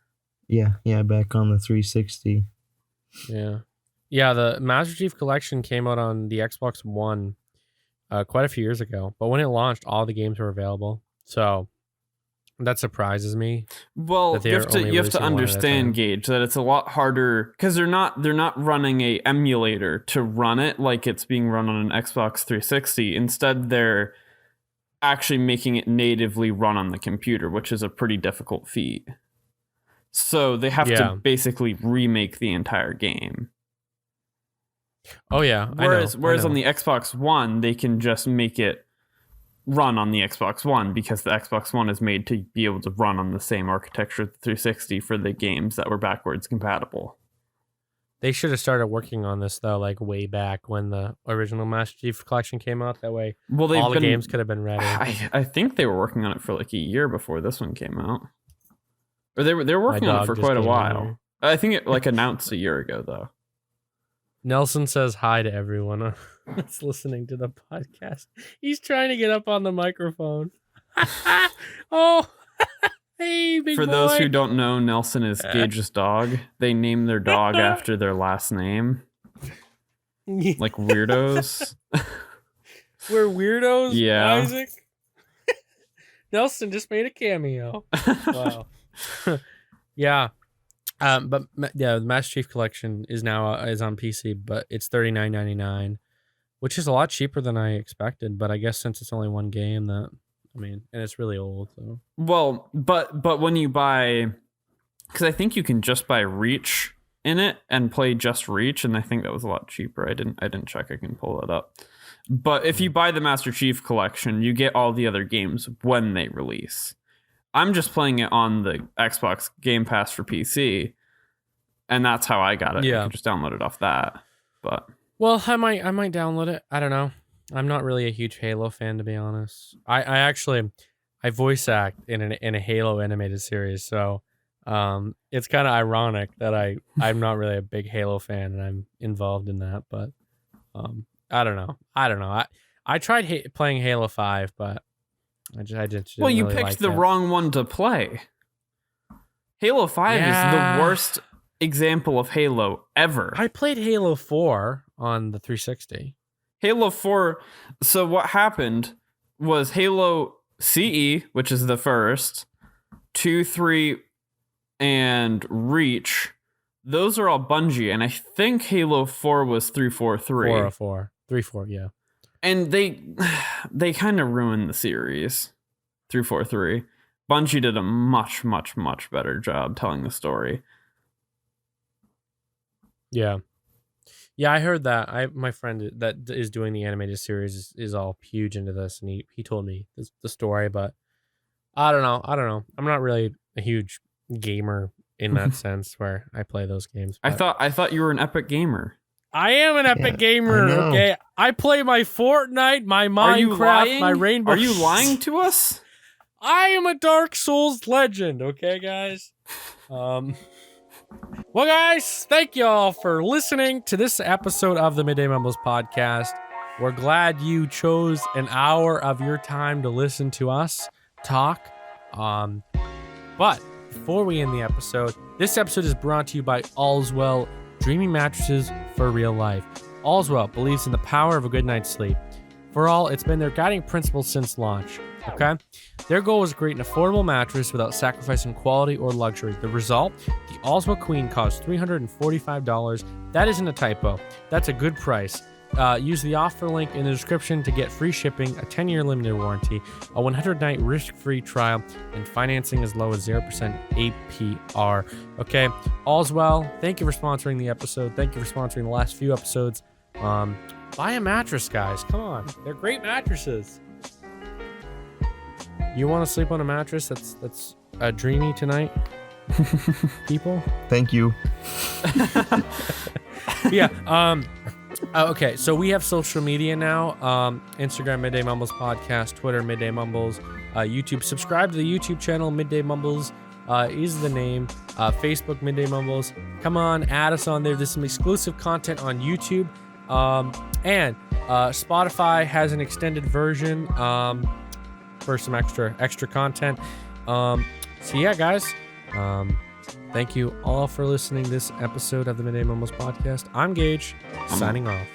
Yeah, back on the 360. Yeah. Yeah, the Master Chief Collection came out on the Xbox One quite a few years ago. But when it launched, all the games were available. So that surprises me. Well, you have to understand, Gage, that it's a lot harder because they're not running a emulator to run it like it's being run on an Xbox 360. Instead, they're actually making it natively run on the computer, which is a pretty difficult feat. So they have to basically remake the entire game. Oh yeah. Whereas on the Xbox One, they can just make it run on the Xbox One because the Xbox One is made to be able to run on the same architecture as the 360 for the games that were backwards compatible. They should have started working on this though, like way back when the original Master Chief Collection came out. That way, all the games could have been ready. I think they were working on it for like a year before this one came out, or they were working on it for quite a while. I think it like announced a year ago though. Nelson says hi to everyone that's listening to the podcast. He's trying to get up on the microphone. Oh, hey, big boy. For those who don't know, Nelson is Gage's dog. They name their dog after their last name. Like weirdos. We're weirdos, yeah. Isaac? Nelson just made a cameo. Wow. Yeah. But yeah, the Master Chief Collection is now is on PC, but it's $39.99, which is a lot cheaper than I expected. But I guess since it's only one game, and it's really old. So well, but when you buy, because I think you can just buy Reach in it and play just Reach, and I think that was a lot cheaper. I didn't check. I can pull it up. But if you buy the Master Chief Collection, you get all the other games when they release. I'm just playing it on the Xbox Game Pass for PC, and that's how I got it. Yeah, I can just download it off that. But well, I might download it. I don't know. I'm not really a huge Halo fan, to be honest. I voice act in a Halo animated series, so it's kind of ironic that I'm not really a big Halo fan and I'm involved in that. But I don't know. I tried playing Halo 5, but I just well, you really picked the wrong one to play. Halo 5 is the worst example of Halo ever. I played Halo 4 on the 360. Halo 4. So what happened was Halo CE, which is the first, 2, 3, and Reach. Those are all Bungie, and I think Halo 4 was 343. 404. 34, yeah. And they kind of ruined the series. 343. Bungie did a much, much, much better job telling the story. Yeah. Yeah, I heard that. My friend that is doing the animated series is all huge into this, and he told me the story, but I don't know. I'm not really a huge gamer in that sense where I play those games. I thought you were an epic gamer. I am an epic gamer, okay? I play my Fortnite, my Minecraft, my Rainbow. Are you lying to us? I am a Dark Souls legend, okay, guys? Well, guys, thank y'all for listening to this episode of the Midday Mumbles podcast. We're glad you chose an hour of your time to listen to us talk. But before we end the episode, this episode is brought to you by Allswell Dreamy Mattresses for Real Life. Allswell believes in the power of a good night's sleep. For all, it's been their guiding principle since launch. Okay? Their goal was to create an affordable mattress without sacrificing quality or luxury. The result? The Allswell Queen costs $345. That isn't a typo. That's a good price. use the offer link in the description to get free shipping, a 10-year limited warranty, a 100-night risk-free trial, and financing as low as 0% APR. Okay, all's well. Thank you for sponsoring the episode. Thank you for sponsoring the last few episodes. Buy a mattress, guys. Come on, they're great mattresses. You want to sleep on a mattress that's dreamy tonight, people? Thank you. Yeah. Okay, so we have social media now. Instagram, Midday Mumbles Podcast. Twitter, Midday Mumbles. YouTube. Subscribe to the YouTube channel, Midday Mumbles is the name. Facebook, Midday Mumbles. Come on, add us on there. There's some exclusive content on YouTube. And Spotify has an extended version for some extra content. So yeah, guys. Thank you all for listening to this episode of the Midday Mumbles podcast. I'm Gage, signing off.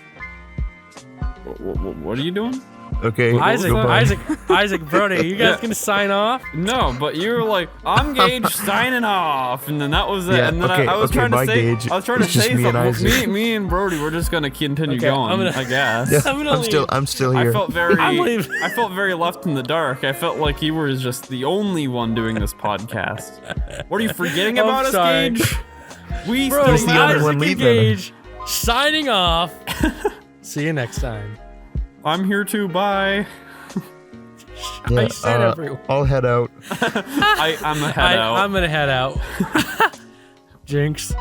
What are you doing? Okay. Isaac, Brody, are you guys gonna sign off? No, but you were like, I'm Gage signing off, and then that was it. Yeah, and then okay, I was trying to say, Gage. I was trying to It's just say me and something. Isaac. Me and Brody, we're just gonna continue Okay, going. I guess. Yeah, I'm gonna I'm still here. I felt very, I'm leaving. I felt very left in the dark. I felt like you were just the only one doing this podcast. What are you forgetting I'm about sorry. us, Gage? We Brody, He's the only Isaac one and leaving. Gage, signing off. See you next time. I'm here too. Bye. Yeah, I said everyone. I'll head out. I'm a head out. I'm gonna head out. Jinx.